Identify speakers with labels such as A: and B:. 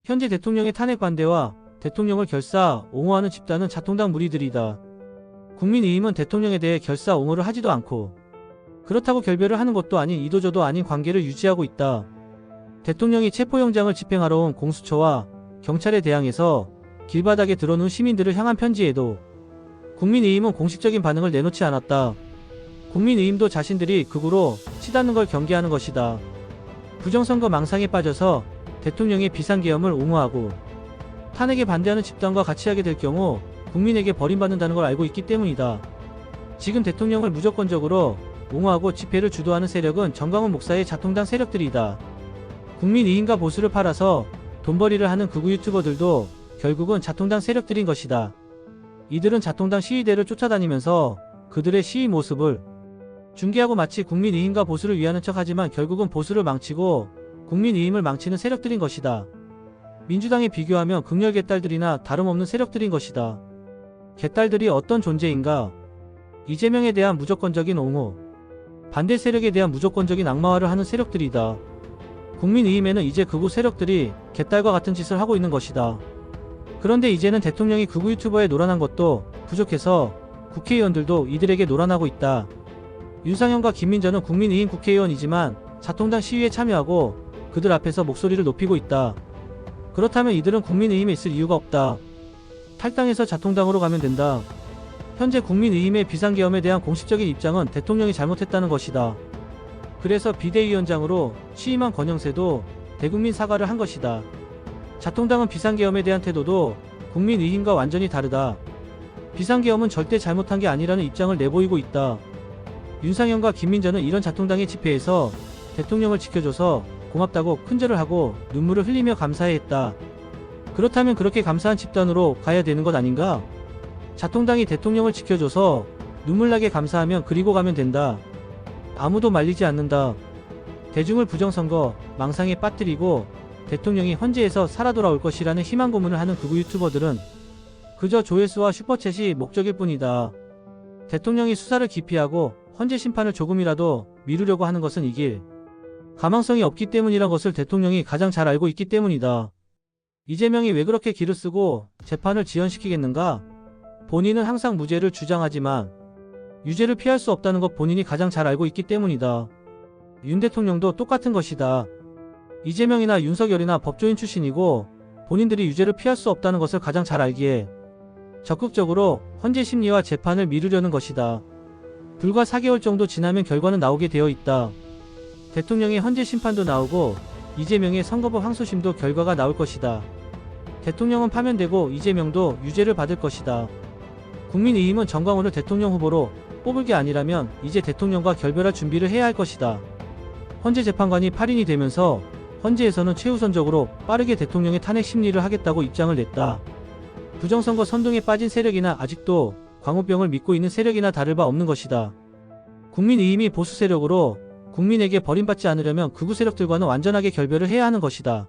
A: 현재 대통령의 탄핵 반대와 대통령을 결사 옹호하는 집단은 자통당 무리들이다. 국민의힘은 대통령에 대해 결사 옹호를 하지도 않고 그렇다고 결별을 하는 것도 아닌 이도저도 아닌 관계를 유지하고 있다. 대통령이 체포영장을 집행하러 온 공수처와 경찰에 대항해서 길바닥에 드러눈 시민들을 향한 편지에도 국민의힘은 공식적인 반응을 내놓지 않았다. 국민의힘도 자신들이 극우로 치닫는 걸 경계하는 것이다. 부정선거 망상에 빠져서 대통령의 비상계엄을 옹호하고 탄핵에 반대하는 집단과 같이 하게 될 경우 국민에게 버림받는다는 걸 알고 있기 때문이다. 지금 대통령을 무조건적으로 옹호하고 집회를 주도하는 세력은 정광훈 목사의 자통당 세력들이다. 국민의힘과 보수를 팔아서 돈벌이를 하는 극우 유튜버들도 결국은 자통당 세력들인 것이다. 이들은 자통당 시위대를 쫓아다니면서 그들의 시위 모습을 중계하고 마치 국민의힘과 보수를 위하는 척하지만 결국은 보수를 망치고 국민의힘을 망치는 세력들인 것이다. 민주당에 비교하면 극렬 개딸들이나 다름없는 세력들인 것이다. 개딸들이 어떤 존재인가? 이재명에 대한 무조건적인 옹호, 반대 세력에 대한 무조건적인 악마화를 하는 세력들이다. 국민의힘에는 이제 극우 세력들이 개딸과 같은 짓을 하고 있는 것이다. 그런데 이제는 대통령이 극우 유튜버에 노란한 것도 부족해서 국회의원들도 이들에게 노란하고 있다. 윤상현과 김민전은 국민의힘 국회의원이지만 자통당 시위에 참여하고 그들 앞에서 목소리를 높이고 있다. 그렇다면 이들은 국민의힘에 있을 이유가 없다. 탈당해서 자통당으로 가면 된다. 현재 국민의힘의 비상계엄에 대한 공식적인 입장은 대통령이 잘못했다는 것이다. 그래서 비대위원장으로 취임한 권영세도 대국민 사과를 한 것이다. 자통당은 비상계엄에 대한 태도도 국민의힘과 완전히 다르다. 비상계엄은 절대 잘못한 게 아니라는 입장을 내보이고 있다. 윤상현과 김민전은 이런 자통당의 집회에서 대통령을 지켜줘서 고맙다고 큰절을 하고 눈물을 흘리며 감사해했다. 그렇다면 그렇게 감사한 집단으로 가야 되는 것 아닌가? 자통당이 대통령을 지켜줘서 눈물나게 감사하면 그리고 가면 된다. 아무도 말리지 않는다. 대중을 부정선거, 망상에 빠뜨리고 대통령이 헌재에서 살아 돌아올 것이라는 희망 고문을 하는 극우 유튜버들은 그저 조회수와 슈퍼챗이 목적일 뿐이다. 대통령이 수사를 기피하고 헌재 심판을 조금이라도 미루려고 하는 것은 이길 가망성이 없기 때문이란 것을 대통령이 가장 잘 알고 있기 때문이다. 이재명이 왜 그렇게 기를 쓰고 재판을 지연시키겠는가? 본인은 항상 무죄를 주장하지만 유죄를 피할 수 없다는 것 본인이 가장 잘 알고 있기 때문이다. 윤 대통령도 똑같은 것이다. 이재명이나 윤석열이나 법조인 출신이고 본인들이 유죄를 피할 수 없다는 것을 가장 잘 알기에 적극적으로 헌재 심리와 재판을 미루려는 것이다. 불과 4개월 정도 지나면 결과는 나오게 되어 있다. 대통령의 헌재 심판도 나오고 이재명의 선거법 항소심도 결과가 나올 것이다. 대통령은 파면되고 이재명도 유죄를 받을 것이다. 국민의힘은 정광훈을 대통령 후보로 뽑을 게 아니라면 이제 대통령과 결별할 준비를 해야 할 것이다. 헌재 재판관이 8인이 되면서 헌재에서는 최우선적으로 빠르게 대통령의 탄핵 심리를 하겠다고 입장을 냈다. 부정선거 선동에 빠진 세력이나 아직도 광우병을 믿고 있는 세력이나 다를 바 없는 것이다. 국민의힘이 보수 세력으로 국민에게 버림받지 않으려면 극우 세력들과는 완전하게 결별을 해야 하는 것이다.